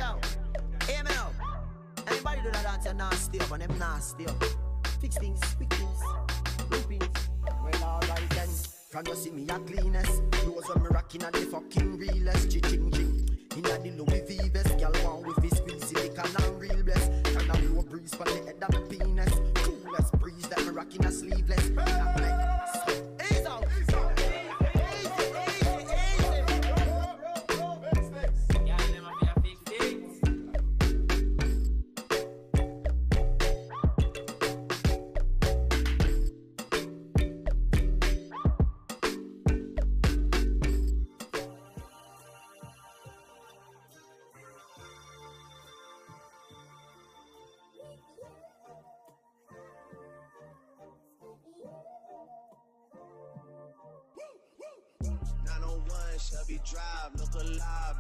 Yo, hear me now. Anybody do that dance, you're nasty up, and them nasty up. Fix things, quick things, loopings. Well, alright then. From you see me a cleanest. Those when me rocking at the fucking realest. Ching. Inna the Louis V vest. Girl want with his squeeze silicone and real bless. And a blow breeze for the head of my penis. Coolest breeze that me rocking a sleeveless. That like, ease out. Shelby Drive, look alive.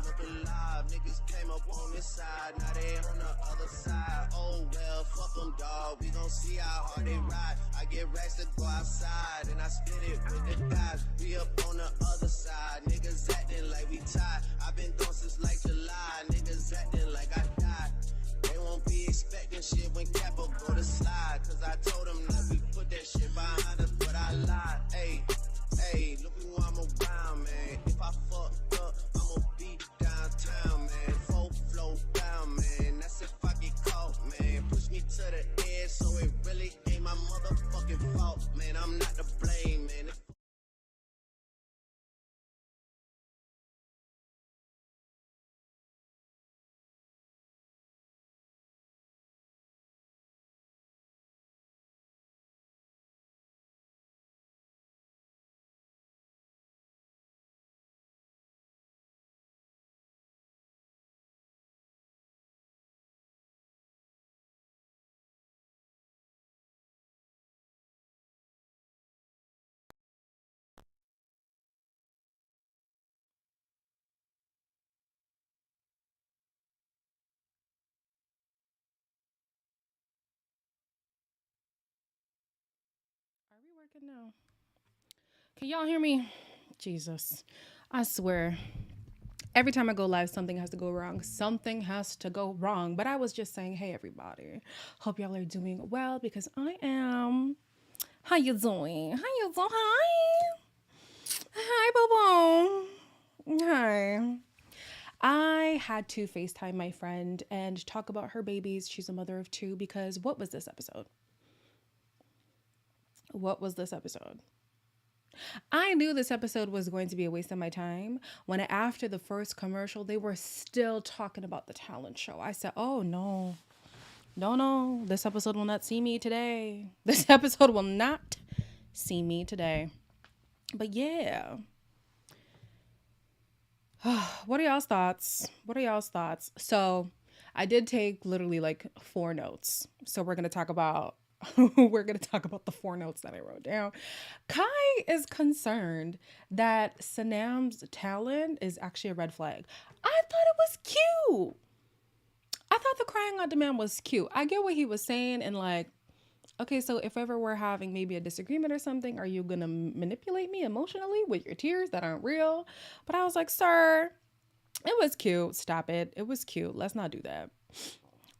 Niggas came up on this side, now they on the other side. Oh well, fuck them, dawg. We gon' see how hard they ride. I get racks to go outside, and I spit it with the guys. We up on the other side, niggas acting like we tied. I been gone since like July, niggas acting like I died. They won't be expecting shit when Capo go to slide, cause I told them that we put that shit behind us, but I lied. Hey, look who I'm around, man. If I fucked up, I'ma be downtown, man. Full flow down, man. That's if I get caught, man. Push me to the edge, so it really ain't my motherfucking fault, man. I'm not to blame, man. Are we working now? Can y'all hear me? Jesus. I swear. Every time I go live, something has to go wrong. Something has to go wrong. But I was just saying, hey, everybody. Hope y'all are doing well because I am. How you doing? How you doing? Hi. Hi, Bobo. Hi. I had to FaceTime my friend and talk about her babies. She's a mother of 2 because what was this episode? I knew this episode was going to be a waste of my time when after the first commercial, they were still talking about the talent show. I said, oh, no, this episode will not see me today. This episode will not see me today. But yeah. What are y'all's thoughts? So I did take literally like 4 notes. So we're going to talk about the 4 notes that I wrote down. Kai is concerned that Sanam's talent is actually a red flag. I thought it was cute. I thought the crying out demand was cute. I get what he was saying and like, okay, so if ever we're having maybe a disagreement or something, are you going to manipulate me emotionally with your tears that aren't real? But I was like, sir, it was cute. Stop it. It was cute. Let's not do that.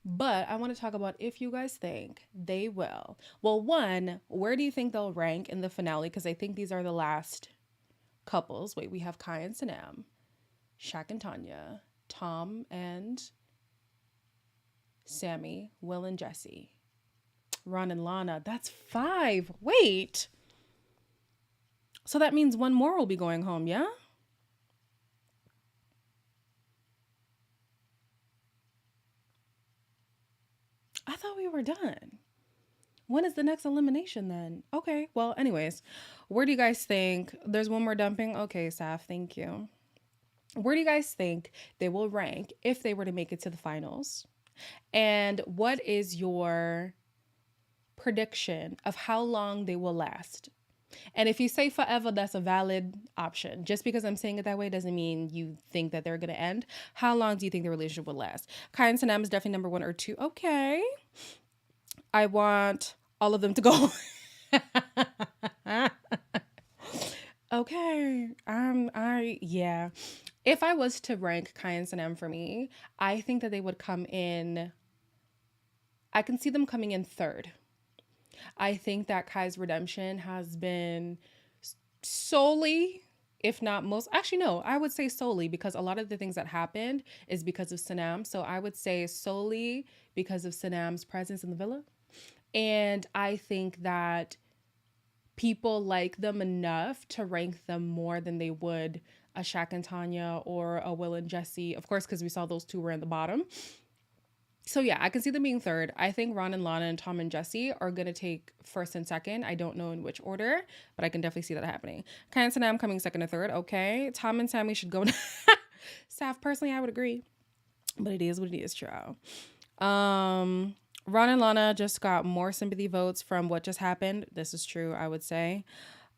But I want to talk about if you guys think they will. Well, one, where do you think they'll rank in the finale? Because I think these are the last couples. Wait, we have Kai and Sanam, Shaq and Tanya, Tom and Sammy, Will and Jesse, Ron and Lana. That's 5. Wait. So that means one more will be going home, yeah? I thought we were done. When is the next elimination then? Okay, well, anyways, where do you guys think? There's one more dumping? Okay, Saf, thank you. Where do you guys think they will rank if they were to make it to the finals? And what is your prediction of how long they will last? And if you say forever, that's a valid option. Just because I'm saying it that way doesn't mean you think that they're going to end. How long do you think the relationship will last? Kai and Sanam is definitely number 1 or 2. Okay. I want all of them to go. Okay. Yeah. If I was to rank Kai and Sanam for me, I think that they would come in, I can see them coming in third. I think that Kai's redemption has been solely, if not most, actually, no, I would say solely, because a lot of the things that happened is because of Sanam. So I would say solely because of Sanam's presence in the villa. And I think that people like them enough to rank them more than they would a Shaq and Tanya or a Will and Jesse. Of course, because we saw those two were in the bottom. So yeah, I can see them being third. I think Ron and Lana and Tom and Jesse are going to take first and second. I don't know in which order, but I can definitely see that happening. Kai and Sanam coming second and third. Okay. Tom and Sammy should go. Saf, personally, I would agree. But it is what it is, child. Ron and Lana just got more sympathy votes from what just happened. This is true, I would say.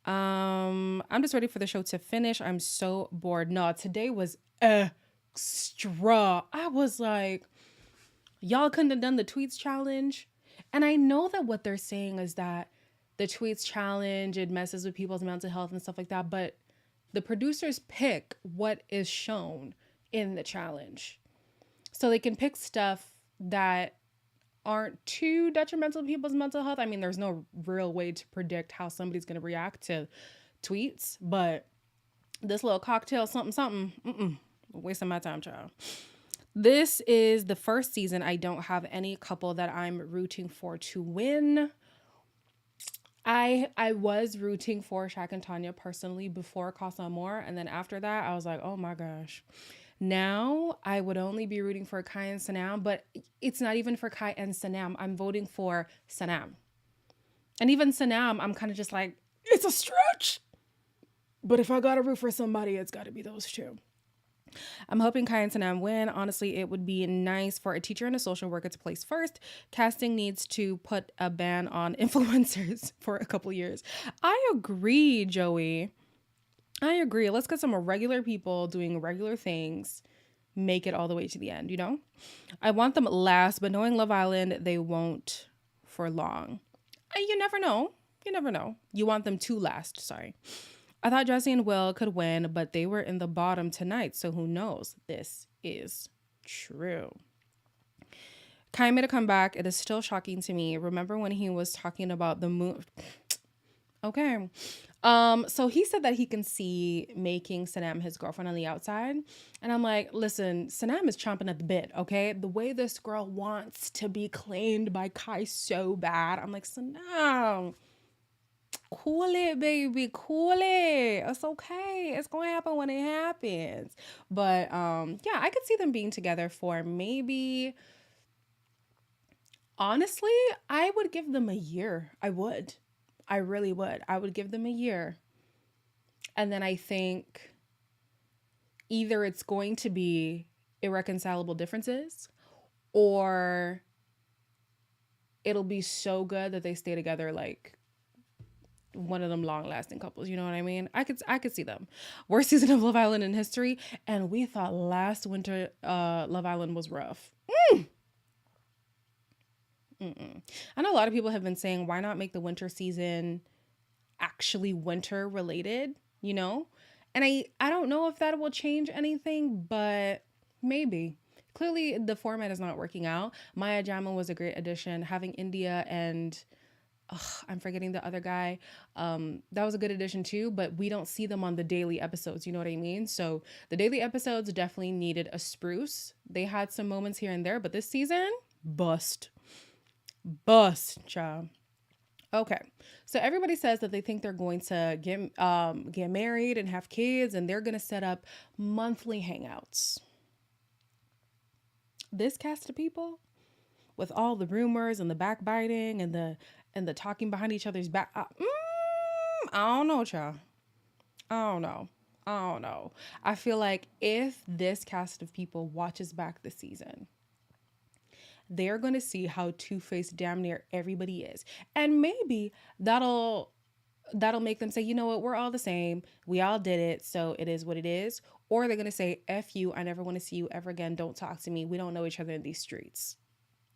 I'm just ready for the show to finish. I'm so bored. No, today was extra. I was like, y'all couldn't have done the tweets challenge. And I know that what they're saying is that the tweets challenge, it messes with people's mental health and stuff like that. But the producers pick what is shown in the challenge. So they can pick stuff that aren't too detrimental to people's mental health. I mean, there's no real way to predict how somebody's going to react to tweets, but this little cocktail something, wasting my time, child. This is the first season I don't have any couple that I'm rooting for to win. I was rooting for Shaq and Tanya personally before Casa Amor, and then after that, I was like, oh my gosh. Now, I would only be rooting for Kai and Sanam, but it's not even for Kai and Sanam. I'm voting for Sanam. And even Sanam, I'm kind of just like, it's a stretch. But if I got to root for somebody, it's got to be those two. I'm hoping Kai and Sanam win. Honestly, it would be nice for a teacher and a social worker to place first. Casting needs to put a ban on influencers for a couple years. I agree, Joey. I agree. Let's get some regular people doing regular things. Make it all the way to the end, you know? I want them last, but knowing Love Island, they won't for long. You never know. You never know. You want them to last, sorry. I thought Jesse and Will could win, but they were in the bottom tonight, so who knows? This is true. Kai made a comeback. It is still shocking to me. Remember when he was talking about the moon? Okay. So he said that he can see making Sanam his girlfriend on the outside. And I'm like, listen, Sanam is chomping at the bit, okay? The way this girl wants to be claimed by Kai so bad. I'm like, Sanam, cool it, baby, cool it. It's okay. It's going to happen when it happens. But yeah, I could see them being together for maybe, honestly, I would give them a year. I would. I really would. I would give them a year. And then I think either it's going to be irreconcilable differences or it'll be so good that they stay together like one of them long-lasting couples. You know what I mean? I could see them. Worst season of Love Island in history. And we thought last winter Love Island was rough. I know a lot of people have been saying, why not make the winter season actually winter related, you know? And I don't know if that will change anything, but maybe. Clearly, the format is not working out. Maya Jama was a great addition. Having India and I'm forgetting the other guy. That was a good addition too, but we don't see them on the daily episodes. You know what I mean? So the daily episodes definitely needed a spruce. They had some moments here and there, but this season, bust, child. Okay, so everybody says that they think they're going to get married and have kids, and they're going to set up monthly hangouts. This cast of people, with all the rumors and the backbiting and the talking behind each other's back, I don't know, child. I don't know. I feel like if this cast of people watches back this season, they're going to see how two-faced damn near everybody is. And maybe that'll make them say, you know what, we're all the same. We all did it, so it is what it is. Or they're going to say, F you, I never want to see you ever again. Don't talk to me. We don't know each other in these streets.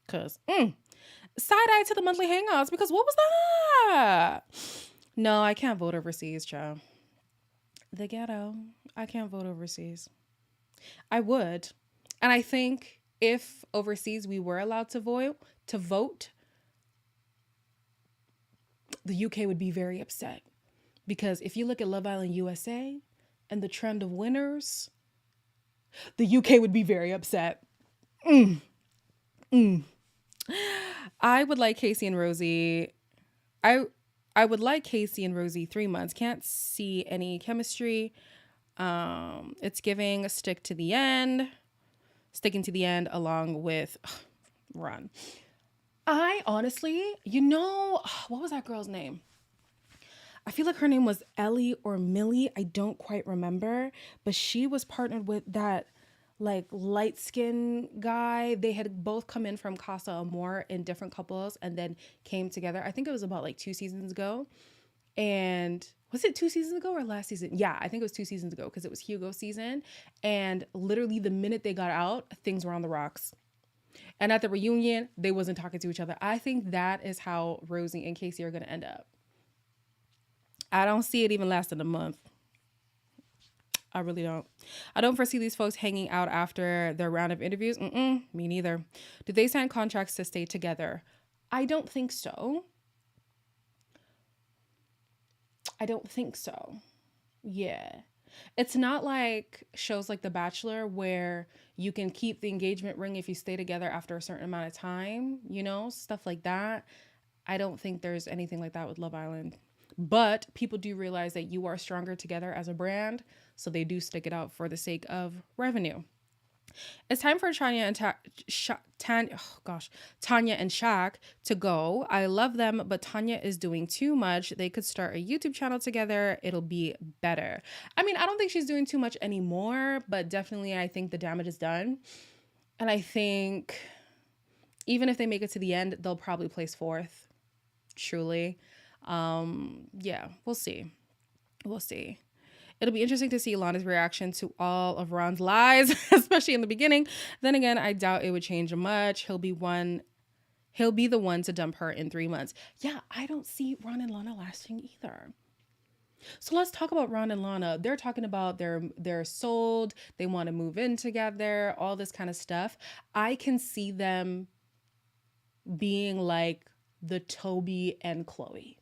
Because, side-eye to the monthly hangouts, because what was that? No, I can't vote overseas, child. The ghetto. I can't vote overseas. I would. And I think if overseas we were allowed to vote, the UK would be very upset. Because if you look at Love Island USA and the trend of winners, the UK would be very upset. I would like Casey and Rosie. I would like Casey and Rosie 3 months. Can't see any chemistry. It's giving stick to the end, sticking to the end along with Ron. I honestly, what was that girl's name? I feel like her name was Ellie or Millie. I don't quite remember, but she was partnered with that like light skin guy. They had both come in from Casa Amor in different couples and then came together. I think it was about like 2 seasons ago. And was it 2 seasons ago or last season? Yeah, I think it was 2 seasons ago because it was Hugo season. And literally the minute they got out, things were on the rocks. And at the reunion, they wasn't talking to each other. I think that is how Rosie and Casey are going to end up. I don't see it even lasting a month. I really don't. I don't foresee these folks hanging out after their round of interviews. Me neither. Do they sign contracts to stay together? I don't think so. Yeah. It's not like shows like The Bachelor where you can keep the engagement ring if you stay together after a certain amount of time, stuff like that. I don't think there's anything like that with Love Island. But people do realize that you are stronger together as a brand, so they do stick it out for the sake of revenue. It's time for Tanya and Shaq to go. I love them, but Tanya is doing too much. They could start a YouTube channel together. It'll be better. I mean, I don't think she's doing too much anymore, but definitely I think the damage is done. And I think even if they make it to the end, they'll probably place 4th. Truly. Yeah, we'll see. It'll be interesting to see Lana's reaction to all of Ron's lies, especially in the beginning. Then again, I doubt it would change much. He'll be the one to dump her in 3 months. Yeah, I don't see Ron and Lana lasting either. So let's talk about Ron and Lana. They're talking about they're sold, they want to move in together, all this kind of stuff. I can see them being like the Toby and Chloe,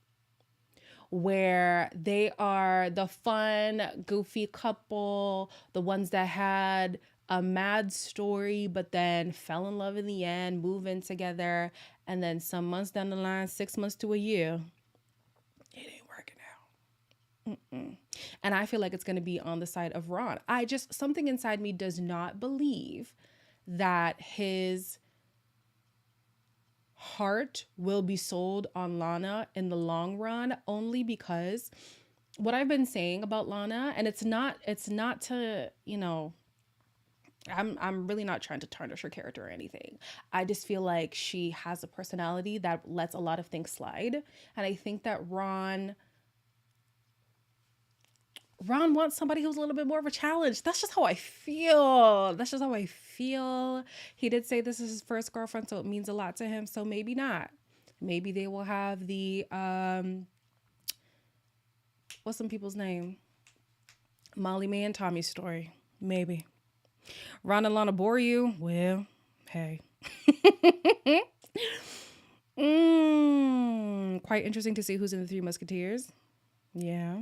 where they are the fun, goofy couple, the ones that had a mad story, but then fell in love in the end, move in together, and then some months down the line, 6 months to a year, it ain't working out. And I feel like it's going to be on the side of Ron. Something inside me does not believe that his heart will be sold on Lana in the long run, only because what I've been saying about Lana, and it's not to, I'm really not trying to tarnish her character or anything. I just feel like she has a personality that lets a lot of things slide. And I think that Ron wants somebody who's a little bit more of a challenge. That's just how I feel. He did say this is his first girlfriend, so it means a lot to him. So maybe not. Maybe they will have the, what's some people's name? Molly Mae and Tommy story. Maybe. Ron and Lana bore you? Well, hey. Quite interesting to see who's in the Three Musketeers. Yeah.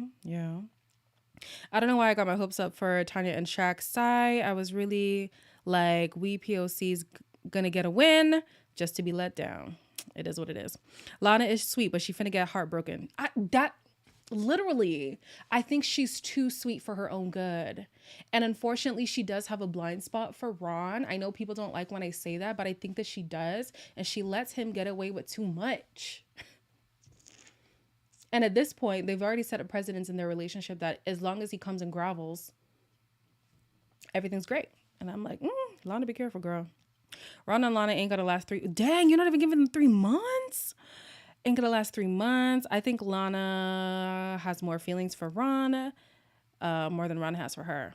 I don't know why I got my hopes up for Tanya and Shaq's side. I was really like, we POC's gonna get a win just to be let down. It is what it is. Lana is sweet, but she finna get heartbroken. Literally, I think she's too sweet for her own good. And unfortunately, she does have a blind spot for Ron. I know people don't like when I say that, but I think that she does. And she lets him get away with too much. And at this point, they've already set a precedence in their relationship that as long as he comes and grovels, everything's great. And I'm like, Lana, be careful, girl. Ron and Lana ain't gonna last 3. Dang, you're not even giving them 3 months? Ain't gonna last 3 months. I think Lana has more feelings for Ron, more than Ron has for her.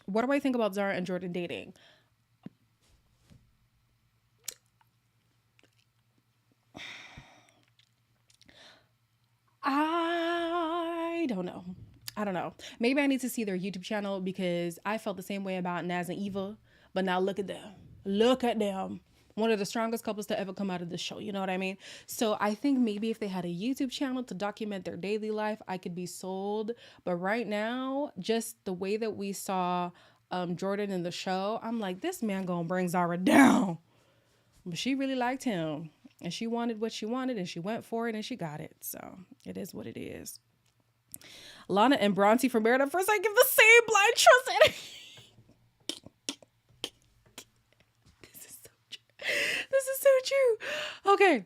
What do I think about Zara and Jordan dating? I don't know. I don't know. Maybe I need to see their YouTube channel because I felt the same way about Naz and Eva. But now look at them. Look at them. One of the strongest couples to ever come out of this show. You know what I mean? So I think maybe if they had a YouTube channel to document their daily life, I could be sold. But right now, just the way that we saw Jordan in the show, I'm like, this man gonna bring Zara down. But she really liked him. And she wanted what she wanted. And she went for it. And she got it. So it is what it is. Lana and Bronte from Married at First Sight give the same blind trust energy. This is so true. This is so true. Okay.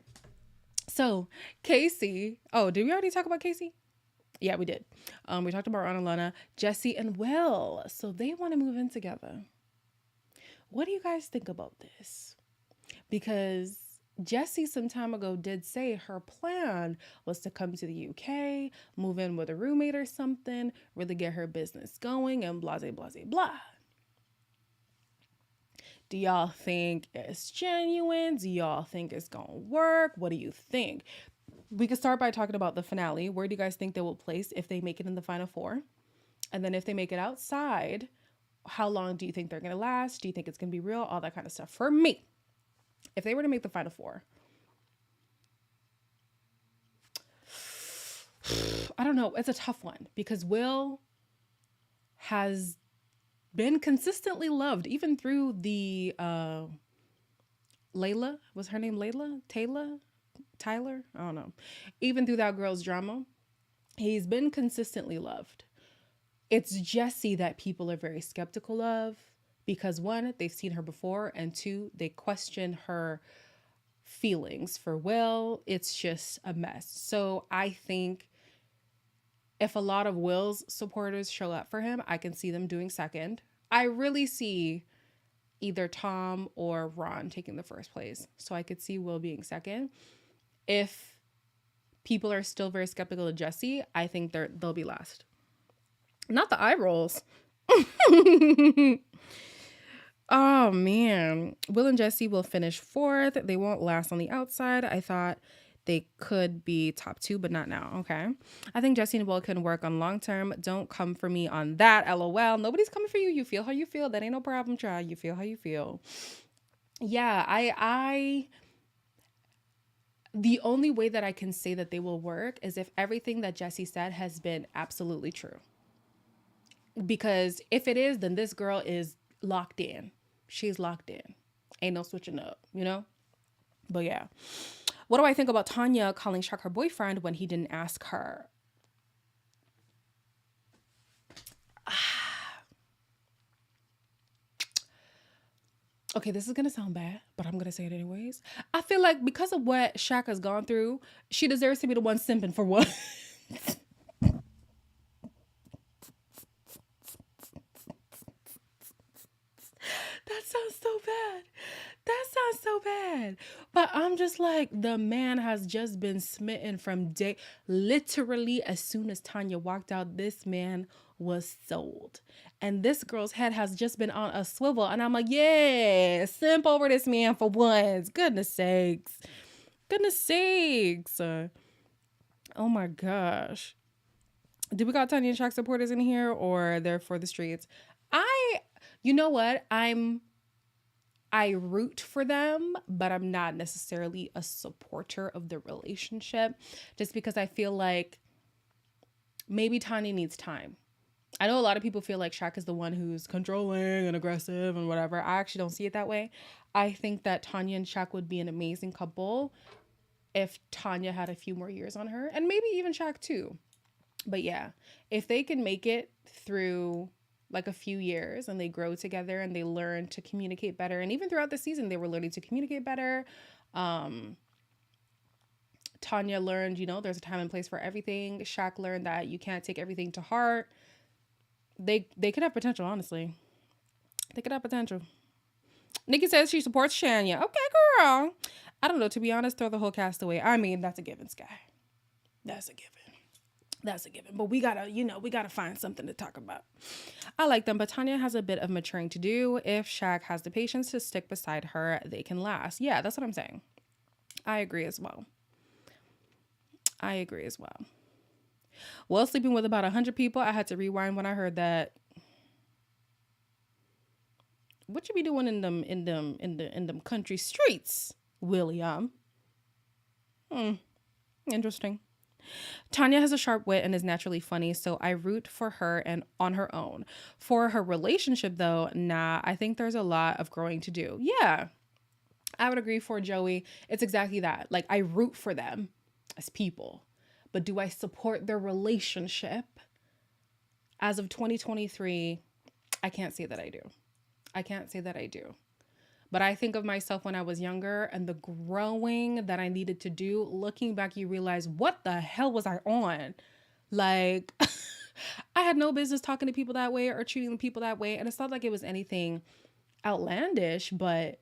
So Casey. Oh, did we already talk about Casey? Yeah, we did. We talked about Ron and Lana, Jesse and Will. So they want to move in together. What do you guys think about this? Because Jessie some time ago did say her plan was to come to the UK, move in with a roommate or something, really get her business going and blah, blah, blah, blah. Do y'all think it's genuine? Do y'all think it's gonna work? What do you think? We could start by talking about the finale. Where do you guys think they will place if they make it in the final four? And then if they make it outside, how long do you think they're gonna last? Do you think it's gonna be real? All that kind of stuff. For me, if they were to make the final four, I don't know. It's a tough one because Will has been consistently loved even through the Layla. Was her name Layla? Tyler? I don't know. Even through that girl's drama, he's been consistently loved. It's Jessie that people are very skeptical of because one, they've seen her before, and two, they question her feelings for Will. It's just a mess. So I think if a lot of Will's supporters show up for him, I can see them doing second. I really see either Tom or Ron taking the first place. So I could see Will being second. If people are still very skeptical of Jessie, I think they'll be last. Not the eye rolls. Oh, man. Will and Jessie will finish fourth. They won't last on the outside. I thought they could be top two, but not now. Okay. I think Jessie and Will can work on long term. Don't come for me on that. LOL. Nobody's coming for you. You feel how you feel. That ain't no problem, child. You feel how you feel. Yeah, the only way that I can say that they will work is if everything that Jessie said has been absolutely true. Because if it is, then this girl is locked in. She's locked in. Ain't no switching up, you know? But yeah. What do I think about Tanya calling Shaq her boyfriend when he didn't ask her? Okay, this is going to sound bad, but I'm going to say it anyways. I feel like because of what Shaq has gone through, she deserves to be the one simping for once. That sounds so bad. That sounds so bad. But I'm just like, the man has just been smitten from day. Literally, as soon as Tanya walked out, this man was sold. And this girl's head has just been on a swivel. And I'm like, yeah, simp over this man for once. Goodness sakes. Goodness sakes. Oh my gosh. Do we got Tanya and Shaq supporters in here or they're for the streets? You know what? I root for them, but I'm not necessarily a supporter of the relationship just because I feel like maybe Tanya needs time. I know a lot of people feel like Shaq is the one who's controlling and aggressive and whatever. I actually don't see it that way. I think that Tanya and Shaq would be an amazing couple if Tanya had a few more years on her, and maybe even Shaq too. But yeah, if they can make it through like a few years and they grow together and they learn to communicate better. And even throughout the season, they were learning to communicate better. Tanya learned, there's a time and place for everything. Shaq learned that you can't take everything to heart. They could have potential, honestly. They could have potential. Nikki says she supports Shania. Okay, girl. I don't know. To be honest, throw the whole cast away. I mean, that's a given, Sky. That's a given. But we gotta find something to talk about. I like them, but Tanya has a bit of maturing to do. If Shaq has the patience to stick beside her, they can last. Yeah, that's what I'm saying. I agree as well. Well, sleeping with about 100 people, I had to rewind when I heard that. What you be doing in them country streets, William? Interesting. Tanya has a sharp wit and is naturally funny, so I root for her and on her own. For her relationship, though, nah, I think there's a lot of growing to do. Yeah, I would agree for Joey. It's exactly that. Like, I root for them as people, but do I support their relationship? As of 2023, I can't say that I do. I can't say that I do. But I think of myself when I was younger and the growing that I needed to do. Looking back, you realize, what the hell was I on? Like, I had no business talking to people that way or treating people that way. And it's not like it was anything outlandish, but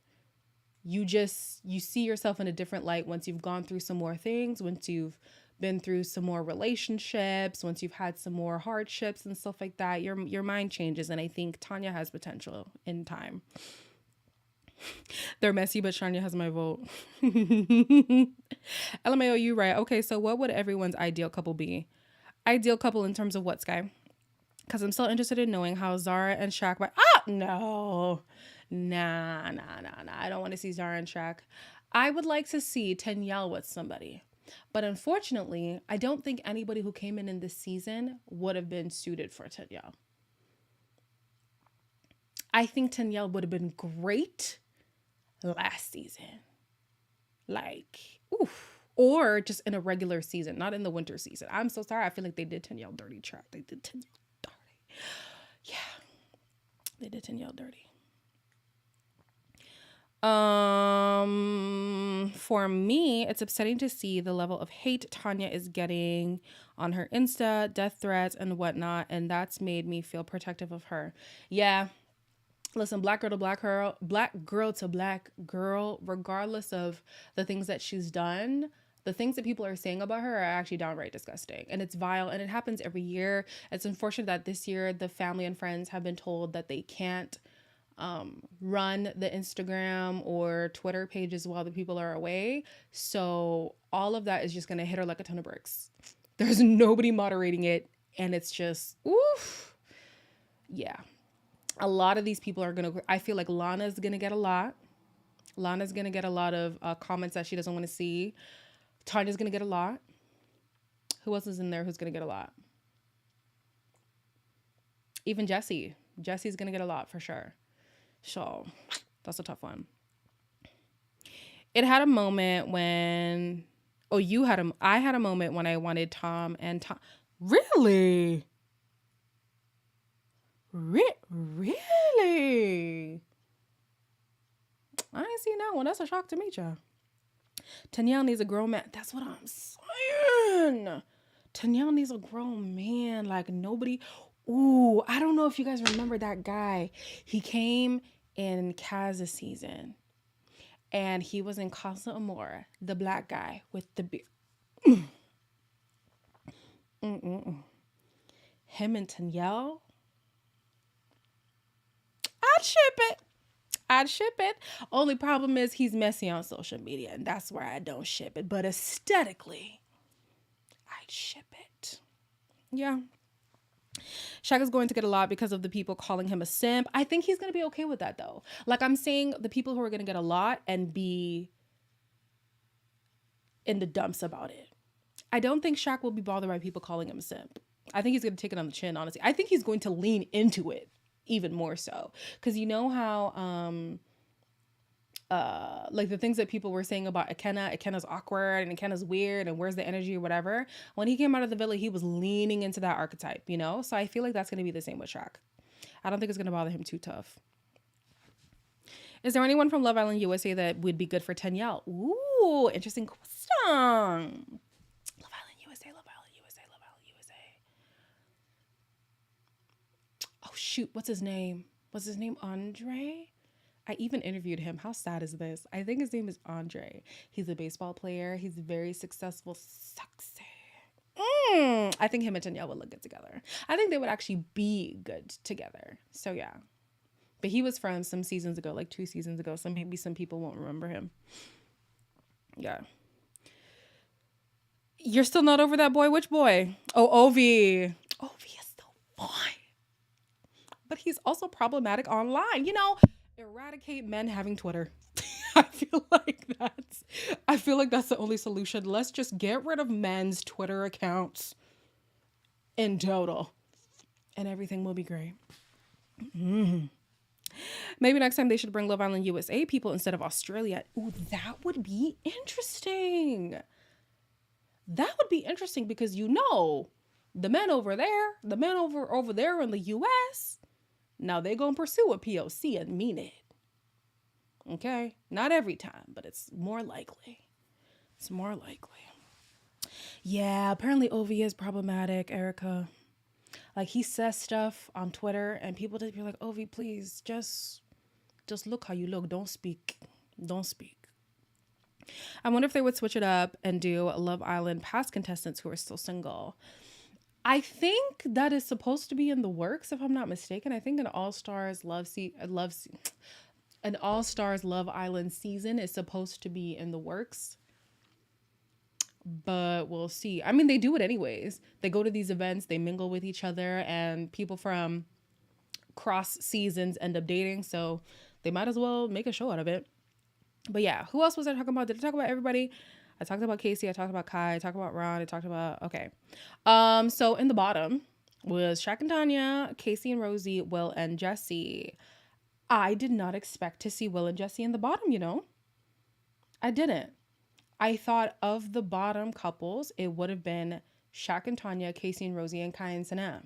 you see yourself in a different light once you've gone through some more things, once you've been through some more relationships, once you've had some more hardships and stuff like that. Your mind changes. And I think Tanya has potential in time. They're messy, but Shania has my vote. LMAO, you right. Okay, so what would everyone's ideal couple be? Ideal couple in terms of what, Sky? Because I'm still interested in knowing how Zara and Shaq... no. Nah. I don't want to see Zara and Shaq. I would like to see Tanyelle with somebody. But unfortunately, I don't think anybody who came in this season would have been suited for Tanyelle. I think Tanyelle would have been great last season. Like, oof. Or just in a regular season, not in the winter season. I'm so sorry. I feel like they did Tanyelle dirty track. They did Tanyelle dirty. Yeah. They did Tanyelle dirty. For me, it's upsetting to see the level of hate Tanya is getting on her Insta, death threats and whatnot, and that's made me feel protective of her. Yeah. Listen, black girl to black girl, regardless of the things that she's done, the things that people are saying about her are actually downright disgusting. And it's vile, and it happens every year. It's unfortunate that this year the family and friends have been told that they can't run the Instagram or Twitter pages while the people are away. So all of that is just going to hit her like a ton of bricks. There's nobody moderating it, and it's just, oof. Yeah. A lot of these people are going to, I feel like Lana's going to get a lot. Lana's going to get a lot of comments that she doesn't want to see. Tanya's going to get a lot. Who else is in there who's going to get a lot? Even Jessie. Jessie's going to get a lot for sure. So that's a tough one. It had a moment when, I had a moment when I wanted Tom and Tom. Really? Really? I ain't seen that one. That's a shock to me, child. Tanyelle needs a grown man. That's what I'm saying. Tanyelle needs a grown man. Like nobody. Ooh, I don't know if you guys remember that guy. He came in Kaz's season. And he was in Casa Amor, the black guy with the beard. Him and Tanyelle. I'd ship it. Only problem is he's messy on social media, and that's where I don't ship it. But aesthetically, I'd ship it. Yeah. Shaq is going to get a lot because of the people calling him a simp. I think he's going to be okay with that, though. Like, I'm saying the people who are going to get a lot and be in the dumps about it. I don't think Shaq will be bothered by people calling him a simp. I think he's going to take it on the chin, honestly. I think he's going to lean into it even more so. Because you know how... like the things that people were saying about Ikenna's awkward and Ikenna's weird and where's the energy or whatever. When he came out of the villa, he was leaning into that archetype, you know? So I feel like that's going to be the same with Shaq. I don't think it's going to bother him too tough. Is there anyone from Love Island USA that would be good for Tanyelle? Ooh, interesting question. Love Island USA. Oh, shoot. What's his name? Andre? I even interviewed him. How sad is this? I think his name is Andre. He's a baseball player. He's very successful. Sexy. I think him and Tanyelle would look good together. I think they would actually be good together. So yeah. But he was from some seasons ago, like 2 seasons ago. So maybe some people won't remember him. Yeah. You're still not over that boy? Which boy? Oh, Ovi. Ovi is so fine. But he's also problematic online. Eradicate men having Twitter. I feel like that's the only solution. Let's just get rid of men's Twitter accounts in total. And everything will be great. Maybe next time they should bring Love Island USA people instead of Australia. Ooh, that would be interesting. That would be interesting because the men over there, over there in the US, now they're going to pursue a POC and mean it. Okay? Not every time, but it's more likely. It's more likely. Yeah, apparently Ovi is problematic, Erica. Like, he says stuff on Twitter and people just be like, Ovi, please, just look how you look. Don't speak. Don't speak. I wonder if they would switch it up and do Love Island past contestants who are still single. I think that is supposed to be in the works, if I'm not mistaken. I think an All-Stars Love Island season is supposed to be in the works. But we'll see. I mean, they do it anyways. They go to these events, they mingle with each other, and people from cross seasons end up dating. So they might as well make a show out of it. But yeah, who else was I talking about? Did I talk about everybody? I talked about Casey. I talked about Kai. I talked about Ron. I talked about, okay. So in the bottom was Shaq and Tanya, Casey and Rosie, Will and Jesse. I did not expect to see Will and Jesse in the bottom, I didn't. I thought of the bottom couples, it would have been Shaq and Tanya, Casey and Rosie, and Kai and Sanam.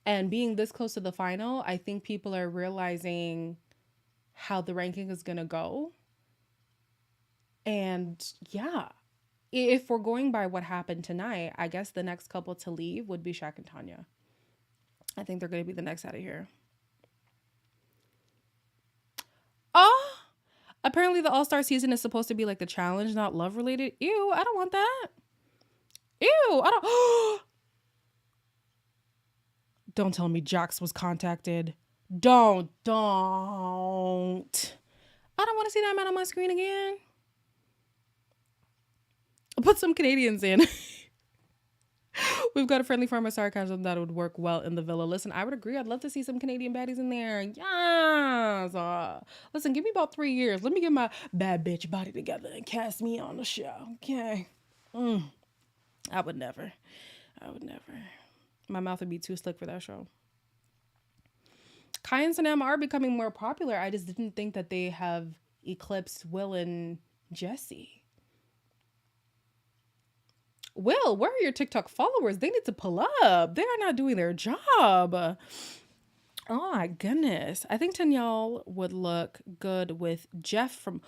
And being this close to the final, I think people are realizing how the ranking is going to go. And yeah, if we're going by what happened tonight, I guess the next couple to leave would be Shaq and Tanya. I think they're going to be the next out of here. Oh, apparently the All-Star season is supposed to be like the challenge, not love related. Ew, I don't want that. Ew, I don't. Don't tell me Jax was contacted. Don't. I don't want to see that man on my screen again. I'll put some Canadians in. We've got a friendly form of sarcasm that would work well in the villa. Listen, I would agree. I'd love to see some Canadian baddies in there. Yes. Listen, give me about 3 years. Let me get my bad bitch body together and cast me on the show. Okay. I would never. My mouth would be too slick for that show. Kai and Sanam are becoming more popular. I just didn't think that they have eclipsed Will and Jesse. Will, where are your TikTok followers? They need to pull up. They are not doing their job. Oh my goodness. I think Danielle would look good with Jeff from...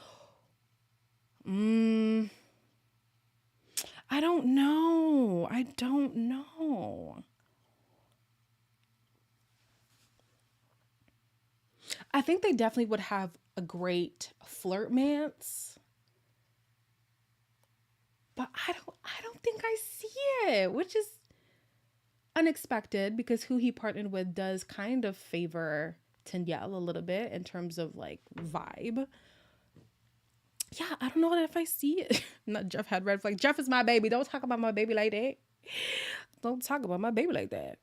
I don't know. I think they definitely would have a great flirtmance. But I don't think I see it, which is unexpected because who he partnered with does kind of favor Danielle a little bit in terms of like vibe. Yeah, I don't know if I see it. Not Jeff had red flag. Jeff is my baby. Don't talk about my baby like that. Don't talk about my baby like that.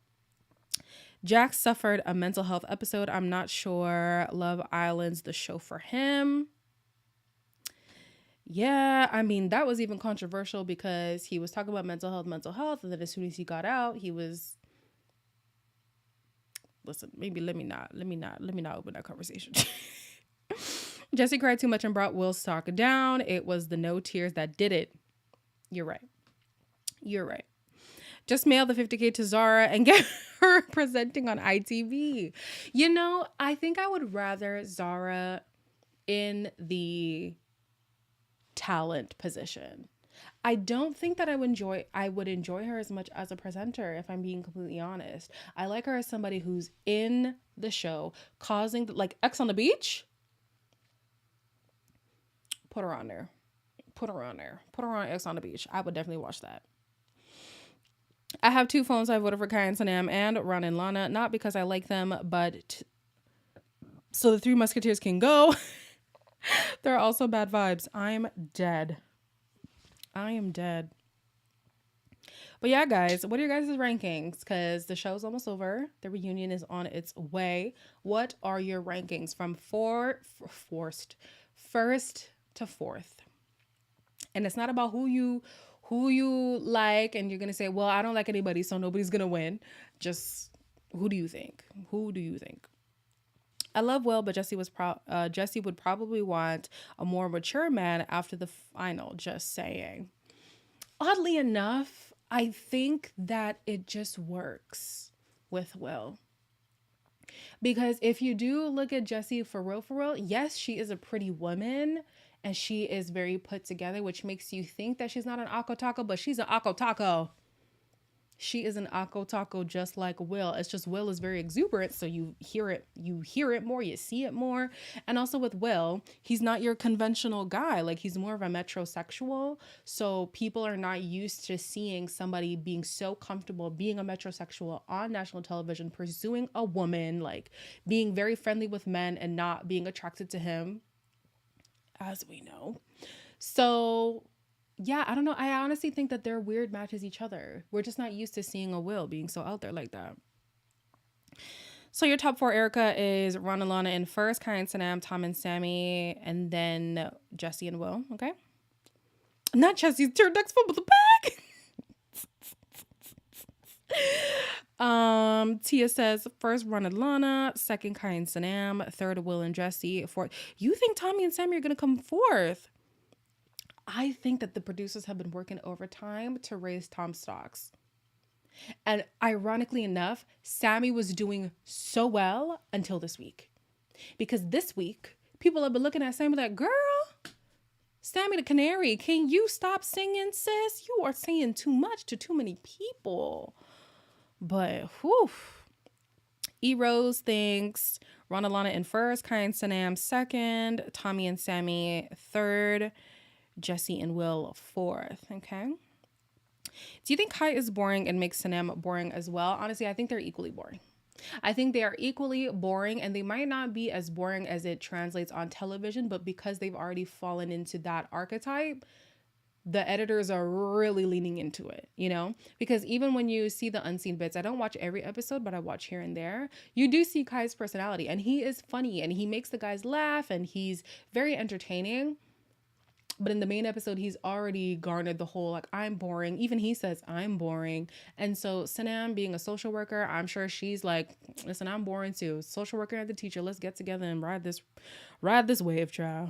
Jax suffered a mental health episode. I'm not sure Love Island's the show for him. Yeah, I mean, that was even controversial because he was talking about mental health. And then as soon as he got out, he was... Listen, maybe let me not open that conversation. Jesse cried too much and brought Will's stock down. It was the no tears that did it. You're right. Just mail the 50K to Zara and get her presenting on ITV. I think I would rather Zara in the talent position. I don't think that I would enjoy her as much as a presenter, if I'm being completely honest. I like her as somebody who's in the show, causing like X on the Beach. Put her on there. Put her on X on the Beach. I would definitely watch that. I have 2 phones. I voted for Kai and Sanam and Ron and Lana, not because I like them, but so the 3 Musketeers can go. They're also bad vibes. I am dead. But yeah, guys, what are your guys' rankings? Because the show's almost over. The reunion is on its way. What are your rankings from first to fourth? And it's not about who you like, and you're gonna say, well, I don't like anybody, so nobody's gonna win. Just who do you think? Who do you think? I love Will, but Jesse would probably want a more mature man after the final. Just saying. Oddly enough, I think that it just works with Will. Because if you do look at Jessie for real, yes, she is a pretty woman and she is very put together, which makes you think that she's not an Akko Taco, but she's an Akko Taco. She is an Akko Taco just like Will. It's just Will is very exuberant, so you hear it more, you see it more. And also with Will, he's not your conventional guy. Like, he's more of a metrosexual. So people are not used to seeing somebody being so comfortable being a metrosexual on national television, pursuing a woman, like being very friendly with men and not being attracted to him, as we know. So yeah, I don't know. I honestly think that their weird matches each other. We're just not used to seeing a Will being so out there like that. So your top four, Erica, is Ron and Lana in first, Kai and Sanam, Tom and Sammy, and then Jessie and Will. Okay. Not Jesse's turn next foot with the bag. Tia says first Ron and Lana, second Kai and Sanam, third Will and Jessie, fourth. You think Tommy and Sammy are gonna come fourth? I think that the producers have been working overtime to raise Tom's stocks. And ironically enough, Sammy was doing so well until this week. Because this week, people have been looking at Sammy like, girl, Sammy the Canary, can you stop singing, sis? You are saying too much to too many people. But, whew. E. Rose thinks Ron and Lana in first, Kai and Sanam second, Tommy and Sammy third, Jessie and Will fourth. Okay. Do you think Kai is boring and makes Sanam boring as well? Honestly, I think they're equally boring. I think they are equally boring, and they might not be as boring as it translates on television, but because they've already fallen into that archetype, the editors are really leaning into it, you know? Because even when you see the unseen bits, I don't watch every episode, but I watch here and there. You do see Kai's personality, and he is funny, and he makes the guys laugh, and he's very entertaining. But in the main episode, he's already garnered the whole, like, I'm boring. Even he says, I'm boring. And so Sanam, being a social worker, I'm sure she's like, listen, I'm boring too. Social worker and the teacher, let's get together and ride this wave, child.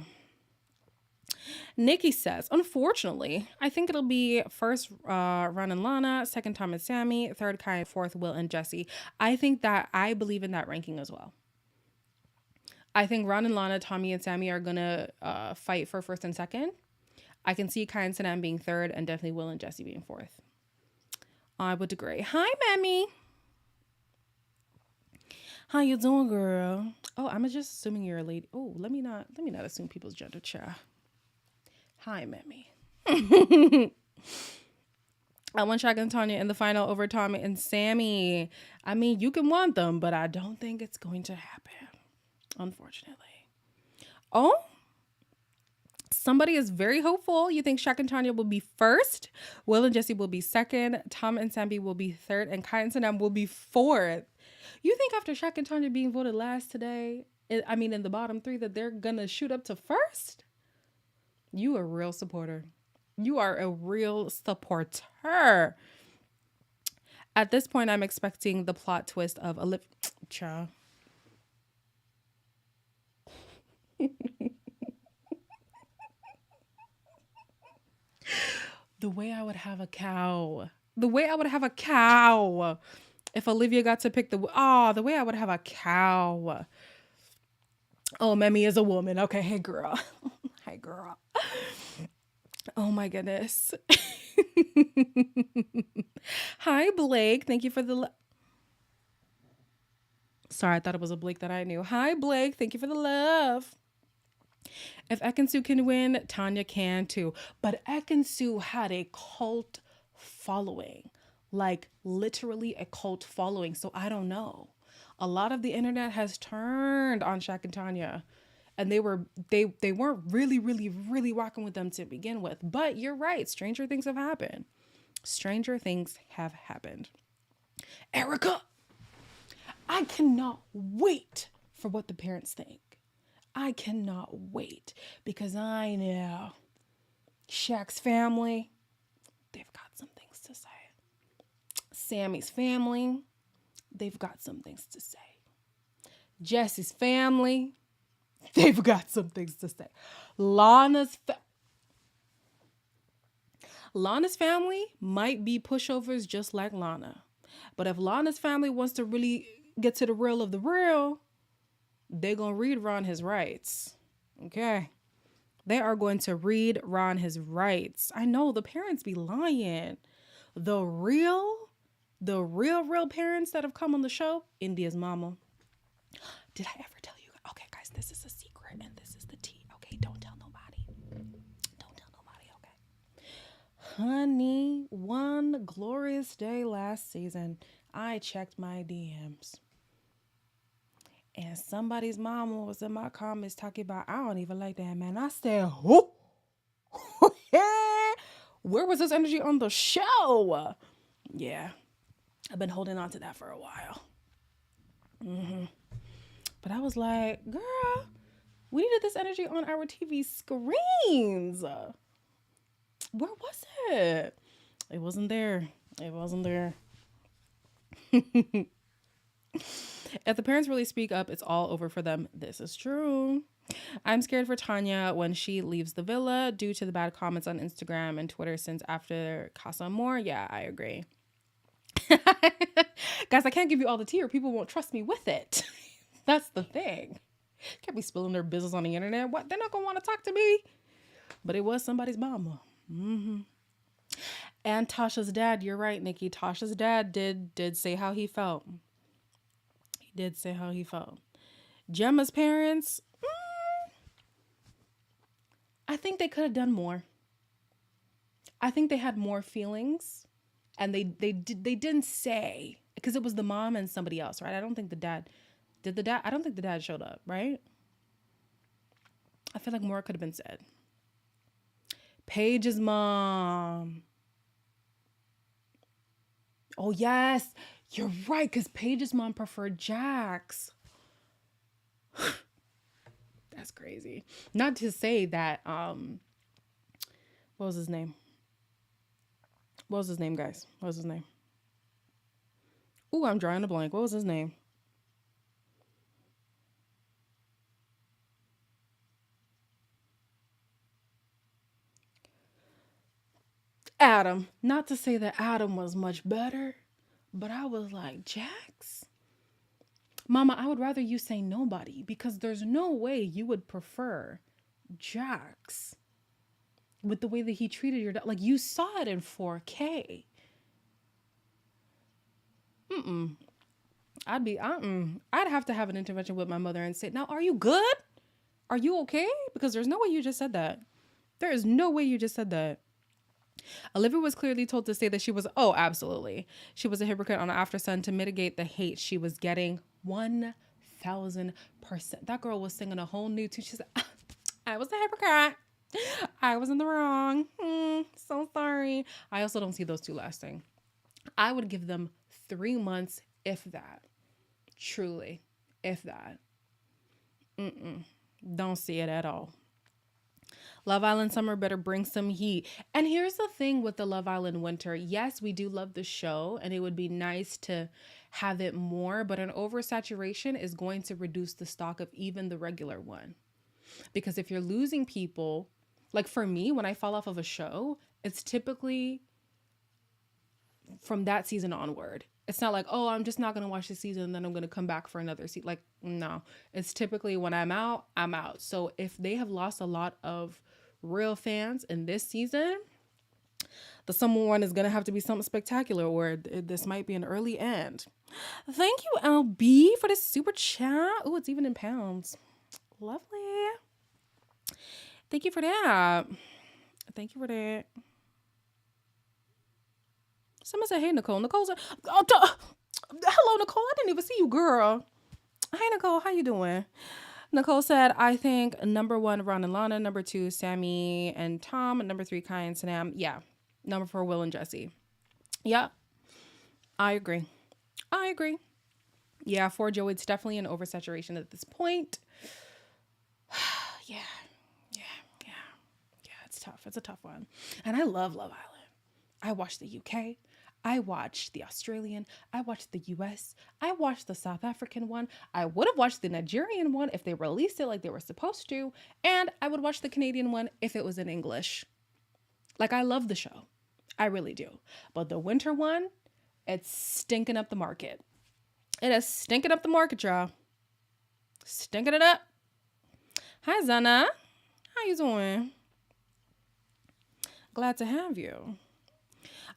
Nikki says, unfortunately, I think it'll be first Ron and Lana, second Tom and Sammy, third Kai, fourth Will and Jessie. I believe in that ranking as well. I think Ron and Lana, Tommy and Sammy are going to fight for first and second. I can see Kai and Sanam being third, and definitely Will and Jessie being fourth. I would agree. Hi, Mammy. How you doing, girl? Oh, I'm just assuming you're a lady. Oh, let me not assume people's gender, child. Hi, Mammy. I want Shaka and Tanya in the final over Tommy and Sammy. I mean, you can want them, but I don't think it's going to happen. Unfortunately. Oh, somebody is very hopeful. You think Shaq and Tanya will be first, Will and Jessie will be second, Tom and Sammy will be third, and Kai and Sanam will be fourth. You think after Shaq and Tanya being voted last today, in the bottom three, that they're gonna shoot up to first? You a real supporter. You are a real supporter. At this point, I'm expecting the plot twist of Olivia. The way I would have a cow. If Olivia got to pick the way I would have a cow. Oh, Memmy is a woman. Okay, hey girl. Hey girl. Oh my goodness. Hi, Blake. Thank you for the Sorry, I thought it was a Blake that I knew. Hi, Blake. Thank you for the love. If Ekin-Su can win, Tanya can too. But Ekin-Su had a cult following. Like, literally a cult following. So I don't know. A lot of the internet has turned on Shaq and Tanya. And they weren't really, really, really rocking with them to begin with. But you're right. Stranger things have happened. Stranger things have happened. Erica, I cannot wait for what the parents think. I cannot wait because I know Shaq's family, they've got some things to say. Sammy's family, they've got some things to say. Jesse's family, they've got some things to say. Lana's family might be pushovers just like Lana. But if Lana's family wants to really get to the real of the real, they're going to read Ron his rights. Okay? They are going to read Ron his rights. I know the parents be lying. The real parents that have come on the show, India's mama. Did I ever tell you? Okay, guys, this is a secret and this is the tea. Okay, don't tell nobody. Don't tell nobody, okay? Honey, one glorious day last season, I checked my DMs. And somebody's mama was in my comments talking about, I don't even like that man. I said, who? Where was this energy on the show? Yeah, I've been holding on to that for a while. But I was like, girl, we needed this energy on our TV screens. Where was it? It wasn't there. It wasn't there. If the parents really speak up, it's all over for them. This is true. I'm scared for Tanya when she leaves the villa due to the bad comments on Instagram and Twitter since after Casa Amor. Yeah, I agree. Guys, I can't give you all the tea or people won't trust me with it. That's the thing. Can't be spilling their business on the internet. What? They're not going to want to talk to me. But it was somebody's mama. And Tasha's dad, you're right, Nikki. Tasha's dad did say how he felt. He did say how he felt. Gemma's parents, I think they could have done more. I think they had more feelings, and they didn't say, because it was the mom and somebody else, right? I don't think the dad I don't think the dad showed up, right? I feel like more could have been said. Paige's mom. Oh yes, you're right, because Paige's mom preferred Jax. That's crazy. Not to say that, what was his name? What was his name, guys? What was his name? Ooh, I'm drawing a blank. What was his name? Adam. Not to say that Adam was much better, but I was like, Jax? Mama, I would rather you say nobody, because there's no way you would prefer Jax with the way that he treated your dad. Like, you saw it in 4K. I'd have to have an intervention with my mother and say, now, are you good? Are you okay? Because there's no way you just said that. There is no way you just said that. Olivia was clearly told to say that she was, absolutely. She was a hypocrite on After Sun to mitigate the hate she was getting 1,000%. That girl was singing a whole new tune. She said, I was a hypocrite. I was in the wrong. So sorry. I also don't see those two lasting. I would give them 3 months, if that. Truly, if that. Don't see it at all. Love Island Summer better bring some heat. And here's the thing with the Love Island Winter. Yes, we do love the show, and it would be nice to have it more, but an oversaturation is going to reduce the stock of even the regular one. Because if you're losing people, like for me, when I fall off of a show, it's typically from that season onward. It's not like, I'm just not going to watch the season and then I'm going to come back for another season. Like, no. It's typically when I'm out, I'm out. So if they have lost a lot of real fans in this season, the summer one is going to have to be something spectacular, or this might be an early end. Thank you, LB, for this super chat. Oh, it's even in pounds. Lovely. Thank you for that. Thank you for that. Someone said, hey, Nicole. Nicole said, hello, Nicole. I didn't even see you, girl. Hey, Nicole. How you doing? Nicole said, I think number 1, Ron and Lana. Number 2, Sammy and Tom. And number 3, Kai and Sanam. Yeah. Number 4, Will and Jesse. Yeah, I agree. I agree. Yeah, for Joe, it's definitely an oversaturation at this point. Yeah, yeah, yeah, yeah. It's tough. It's a tough one. And I love Love Island. I watched the UK. I watched the Australian. I watched the US. I watched the South African one. I would have watched the Nigerian one if they released it like they were supposed to. And I would watch the Canadian one if it was in English. Like, I love the show. I really do. But the winter one, it's stinking up the market. It is stinking up the market, y'all. Stinking it up. Hi, Zana. How you doing? Glad to have you.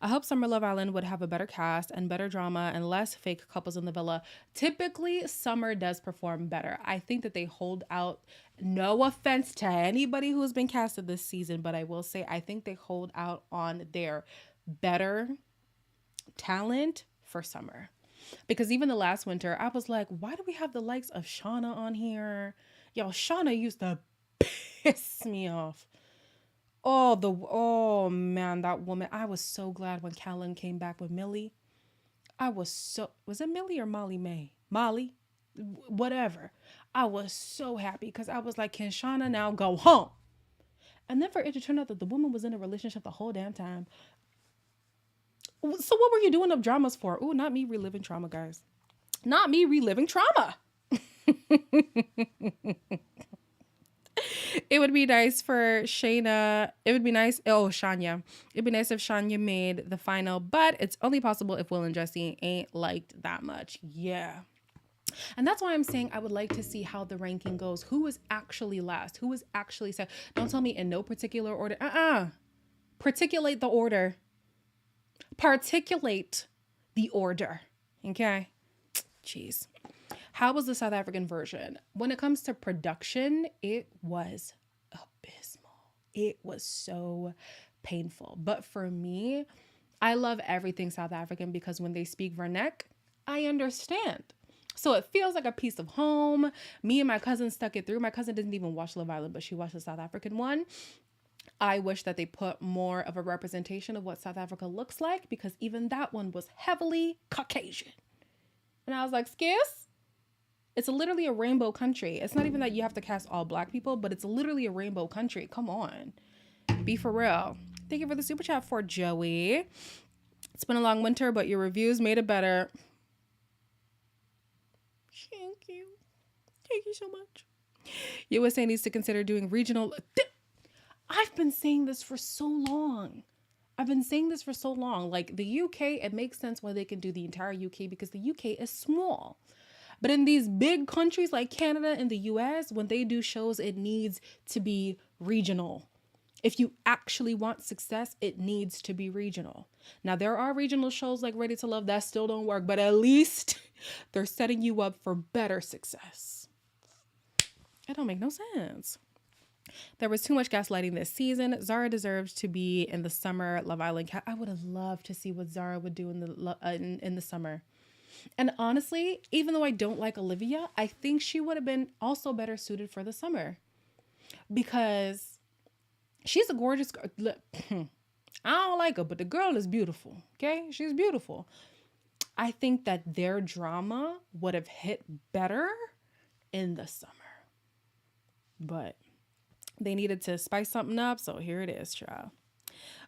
I hope Summer Love Island would have a better cast and better drama and less fake couples in the villa. Typically, Summer does perform better. I think that they hold out. No offense to anybody who's been casted this season, but I will say I think they hold out on their better talent for Summer. Because even the last winter, I was like, why do we have the likes of Shauna on here? Yo, Shauna used to piss me off. Oh man, that woman. I was so glad when Callan came back with Millie. Was it Millie or Molly May? Molly? Whatever. I was so happy because I was like, can Shauna now go home? And then for it to turn out that the woman was in a relationship the whole damn time. So what were you doing up dramas for? Oh, not me reliving trauma, guys. Not me reliving trauma. It would be nice for Shayna. It would be nice. Oh, Shania. It'd be nice if Shania made the final, but it's only possible if Will and Jesse ain't liked that much. Yeah. And that's why I'm saying I would like to see how the ranking goes. Who is actually last? Who is actually set? Don't tell me in no particular order. Particulate the order. Particulate the order. Okay? Jeez. How was the South African version? When it comes to production, it was abysmal. It was so painful. But for me, I love everything South African because when they speak Vernac, I understand. So it feels like a piece of home. Me and my cousin stuck it through. My cousin didn't even watch Love Island, but she watched the South African one. I wish that they put more of a representation of what South Africa looks like because even that one was heavily Caucasian. And I was like, excuse? It's literally a rainbow country. It's not even that you have to cast all black people, but it's literally a rainbow country. Come on. Be for real. Thank you for the super chat for Joey. It's been a long winter, but your reviews made it better. Thank you. Thank you so much. USA needs to consider doing regional. I've been saying this for so long. Like the UK, it makes sense why they can do the entire UK because the UK is small. But in these big countries like Canada and the US, when they do shows, it needs to be regional. If you actually want success, it needs to be regional. Now, there are regional shows like Ready to Love that still don't work, but at least they're setting you up for better success. It don't make no sense. There was too much gaslighting this season. Zara deserves to be in the summer Love Island. I would have loved to see what Zara would do in the summer. And honestly, even though I don't like Olivia, I think she would have been also better suited for the summer because she's a gorgeous girl. Look, I don't like her, but the girl is beautiful. Okay, she's beautiful. I think that their drama would have hit better in the summer, but they needed to spice something up, so here it is, child.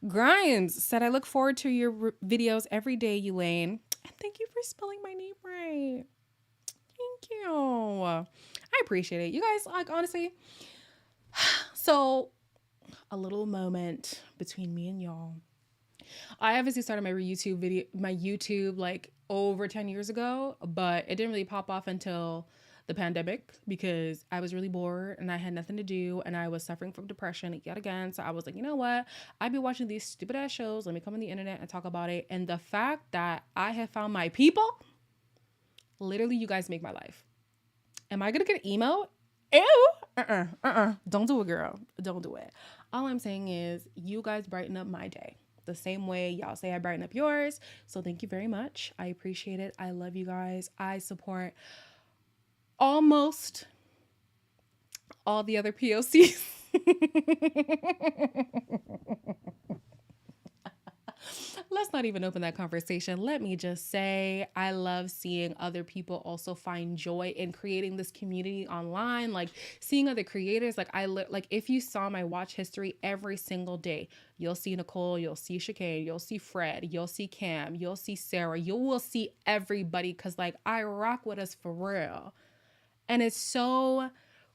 Grimes said, I look forward to your videos every day, Elaine. And thank you for spelling my name right. Thank you. I appreciate it. You guys, like, honestly. So, a little moment between me and y'all. I obviously started my YouTube like over 10 years ago, but it didn't really pop off until the pandemic because I was really bored and I had nothing to do and I was suffering from depression yet again. So I was like, you know what? I'd be watching these stupid ass shows. Let me come on the internet and talk about it. And the fact that I have found my people, literally, you guys make my life. Am I going to get emo? Ew. Don't do it, girl. Don't do it. All I'm saying is you guys brighten up my day the same way y'all say I brighten up yours. So thank you very much. I appreciate it. I love you guys. I support almost all the other POCs. Let's not even open that conversation. Let me just say, I love seeing other people also find joy in creating this community online, like seeing other creators. Like like if you saw my watch history every single day, you'll see Nicole, you'll see Chicane, you'll see Fred, you'll see Cam, you'll see Sarah, you will see everybody, because like I rock with us for real. And it's so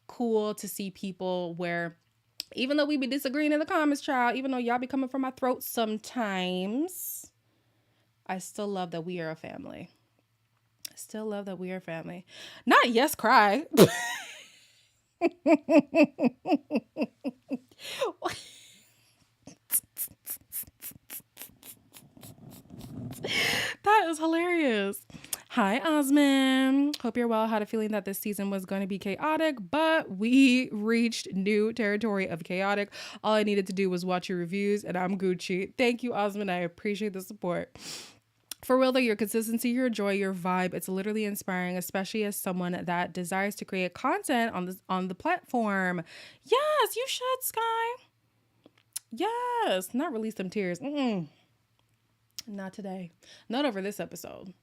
cool to see people where, even though we be disagreeing in the comments, child, even though y'all be coming from my throat sometimes, I still love that we are a family. I still love that we are a family. Not yes, cry. That is hilarious. Hi, Osman. Hope you're well. Had a feeling that this season was going to be chaotic, but we reached new territory of chaotic. All I needed to do was watch your reviews, and I'm Gucci. Thank you, Osman. I appreciate the support. For real though, your consistency, your joy, your vibe, it's literally inspiring, especially as someone that desires to create content on the platform. Yes, you should, Sky. Yes, not release them tears. Not today. Not over this episode.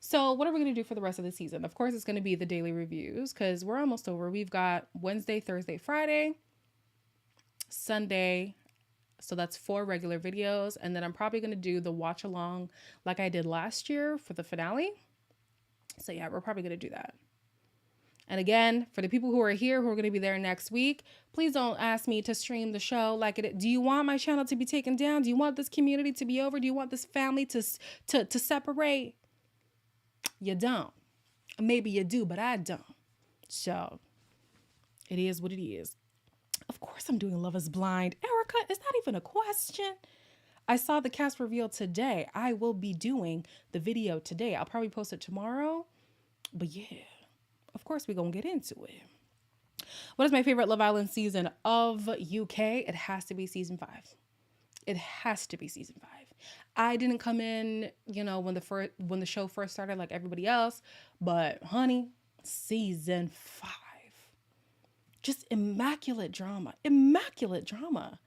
So what are we going to do for the rest of the season? Of course, it's going to be the daily reviews because we're almost over. We've got Wednesday, Thursday, Friday, Sunday. So that's 4 regular videos. And then I'm probably going to do the watch along like I did last year for the finale. So yeah, we're probably going to do that. And again, for the people who are here, who are going to be there next week, please don't ask me to stream the show like it. Do you want my channel to be taken down? Do you want this community to be over? Do you want this family to separate? You don't. Maybe you do, but I don't. So it is what it is. Of course I'm doing Love is Blind. Erica, is that even a question? I saw the cast reveal today. I will be doing the video today. I'll probably post it tomorrow. But yeah, of course we're going to get into it. What is my favorite Love Island season of UK? It has to be season 5. It has to be season 5. I didn't come in, when the show first started like everybody else, but honey, season 5. Just immaculate drama. Immaculate drama.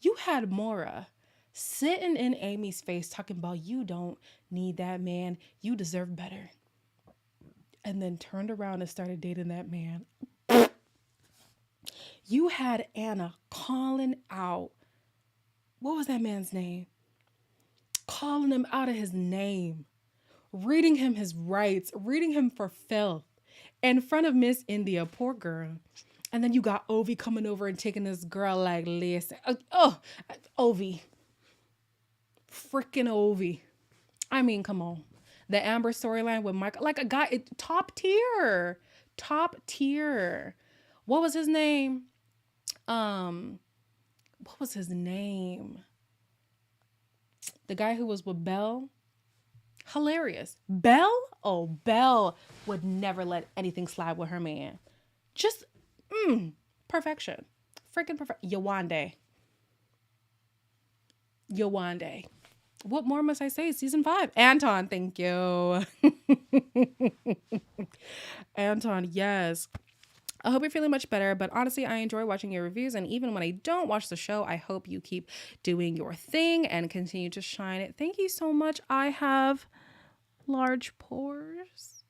You had Maura sitting in Amy's face talking about you don't need that man. You deserve better. And then turned around and started dating that man. You had Anna calling out, what was that man's name? Calling him out of his name, reading him his rights, reading him for filth in front of Miss India, poor girl. And then you got Ovi coming over and taking this girl like, listen, Ovi, freaking Ovi. I mean, come on. The Amber storyline with Michael, like a guy, top tier. What was his name? The guy who was with Belle. Hilarious. Belle? Oh, Belle would never let anything slide with her man. Just, perfection. Freaking perfect. Yawande. What more must I say? Season 5. Anton, thank you. Anton, yes. I hope you're feeling much better, but honestly, I enjoy watching your reviews, and even when I don't watch the show, I hope you keep doing your thing and continue to shine it. Thank you so much. I have large pores.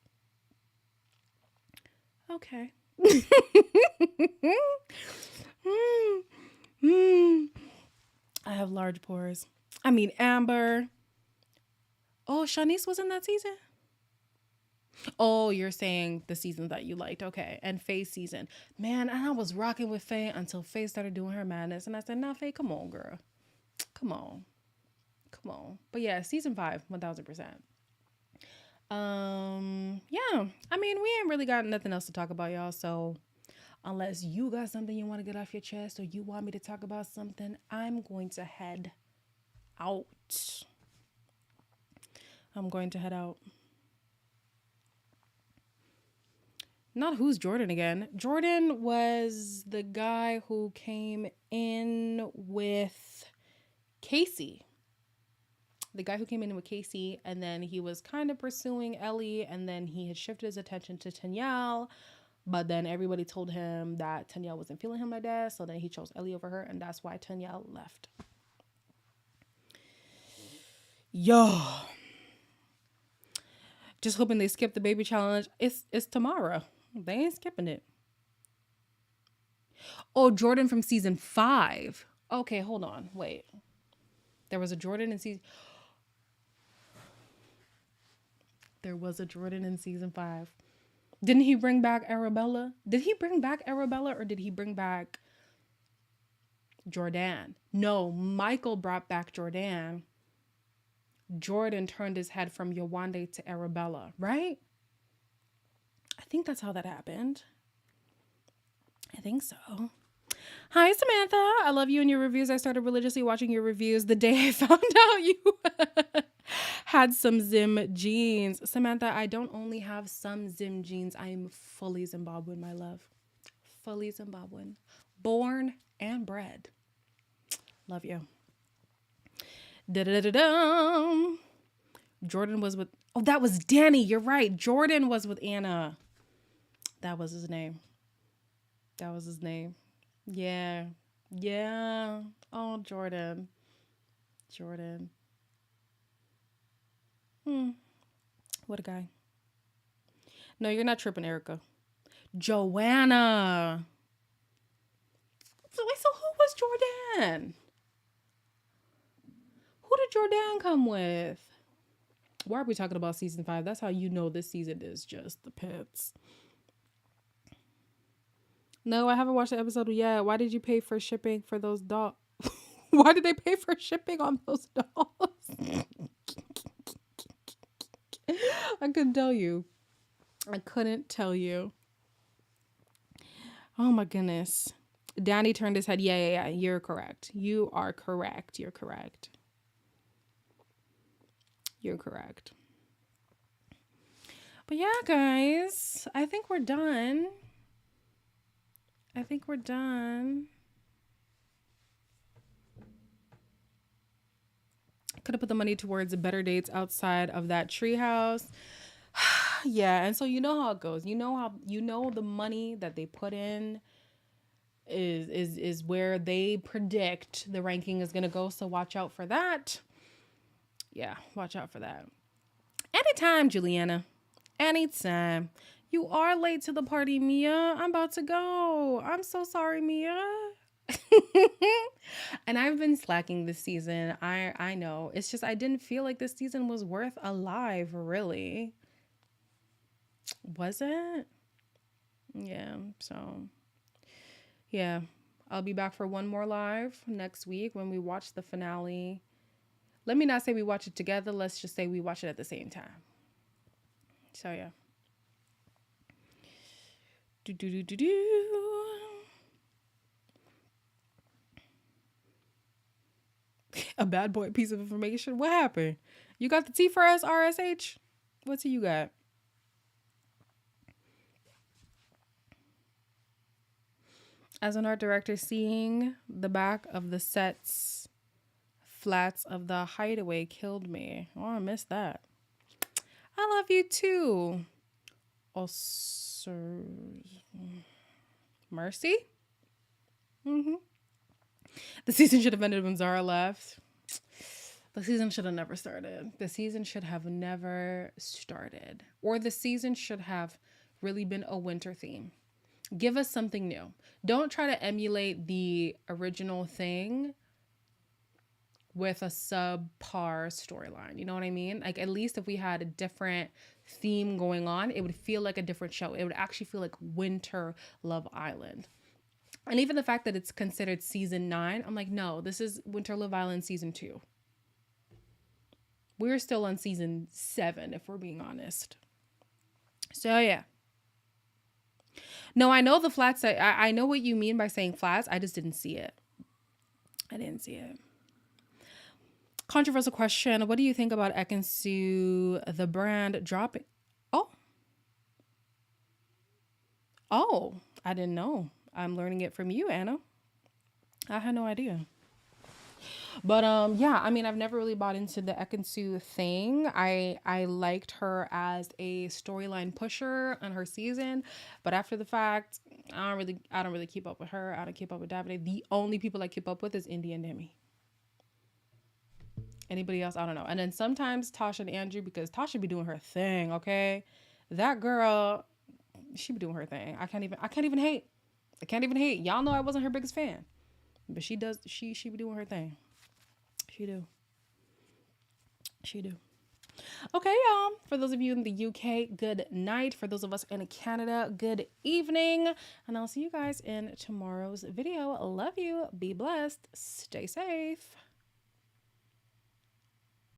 Okay. I have large pores. I mean, Amber. Oh, Shanice was in that season? Oh, you're saying the season that you liked. Okay. And Faye's season. Man, and I was rocking with Faye until Faye started doing her madness. And I said, nah, Faye, come on, girl. Come on. But yeah, season 5, 1000%. Yeah. I mean, we ain't really got nothing else to talk about, y'all. So unless you got something you want to get off your chest or you want me to talk about something, I'm going to head out. Not who's Jordan again. Jordan was the guy who came in with Casey. And then he was kind of pursuing Ellie, and then he had shifted his attention to Tanyelle, but then everybody told him that Tanyelle wasn't feeling him like that, so then he chose Ellie over her, and that's why Tanyelle left. Yo, just hoping they skip the baby challenge. It's tomorrow. They ain't skipping it. Oh, Jordan from season 5. Okay, hold on. Wait. There was a Jordan in season... There was a Jordan in season 5. Didn't he bring back Arabella? Did he bring back Arabella or did he bring back Jordan? No, Michael brought back Jordan. Jordan turned his head from Yewande to Arabella, right? I think that's how that happened. I think so. Hi, Samantha. I love you and your reviews. I started religiously watching your reviews the day I found out you had some Zim jeans. Samantha, I don't only have some Zim jeans. I am fully Zimbabwean, my love. Fully Zimbabwean. Born and bred. Love you. Da-da-da-da-da. Jordan was with... Oh, that was Danny. You're right. Jordan was with Anna. That was his name. That was his name. Yeah. Yeah. Oh, Jordan. Jordan. What a guy. No, you're not tripping, Erica. Joanna. So who was Jordan? Who did Jordan come with? Why are we talking about season 5? That's how you know this season is just the pits. No, I haven't watched the episode yet. Why did you pay for shipping for those dolls? Why did they pay for shipping on those dolls? I couldn't tell you. I couldn't tell you. Oh my goodness. Danny turned his head. Yeah. You're correct. You are correct. You're correct. You're correct. But yeah, guys, I think we're done. Could have put the money towards better dates outside of that treehouse. Yeah, and so you know how it goes. You know the money that they put in is where they predict the ranking is gonna go. So watch out for that. Yeah, watch out for that. Anytime, Juliana. Anytime. You are late to the party, Mia. I'm about to go. I'm so sorry, Mia. And I've been slacking this season. I know. It's just I didn't feel like this season was worth a live, really. Was it? Yeah, so yeah. I'll be back for one more live next week when we watch the finale. Let me not say we watch it together. Let's just say we watch it at the same time. So yeah. A bad boy piece of information. What happened? You got the T for us, RSH? What T you got? As an art director, seeing the back of the sets flats of the Hideaway killed me. Oh, I missed that. I love you too. Also, Mercy? The season should have ended when Zara left. The season should have never started. Or the season should have really been a winter theme. Give us something new. Don't try to emulate the original thing with a subpar storyline. You know what I mean? Like, at least if we had a different theme going on, it would feel like a different show. It would actually feel like Winter Love Island. And even the fact that it's considered season 9, I'm like, no, this is Winter Love Island season 2. We're still on season 7, if we're being honest. So yeah. No, I know the flats. I know what you mean by saying flats. I just didn't see it. Controversial question. What do you think about Ekansu, the brand, dropping? Oh, I didn't know. I'm learning it from you, Anna. I had no idea. But yeah, I mean, I've never really bought into the Ekansu thing. I liked her as a storyline pusher on her season, but after the fact, I don't really keep up with her. I don't keep up with Davide. The only people I keep up with is Indy and Demi. Anybody else? I don't know. And then sometimes Tasha and Andrew, because Tasha be doing her thing, okay? That girl, she be doing her thing. I can't even hate. I can't even hate. Y'all know I wasn't her biggest fan. But she be doing her thing. She do. Okay, y'all. For those of you in the UK, good night. For those of us in Canada, good evening. And I'll see you guys in tomorrow's video. Love you. Be blessed. Stay safe.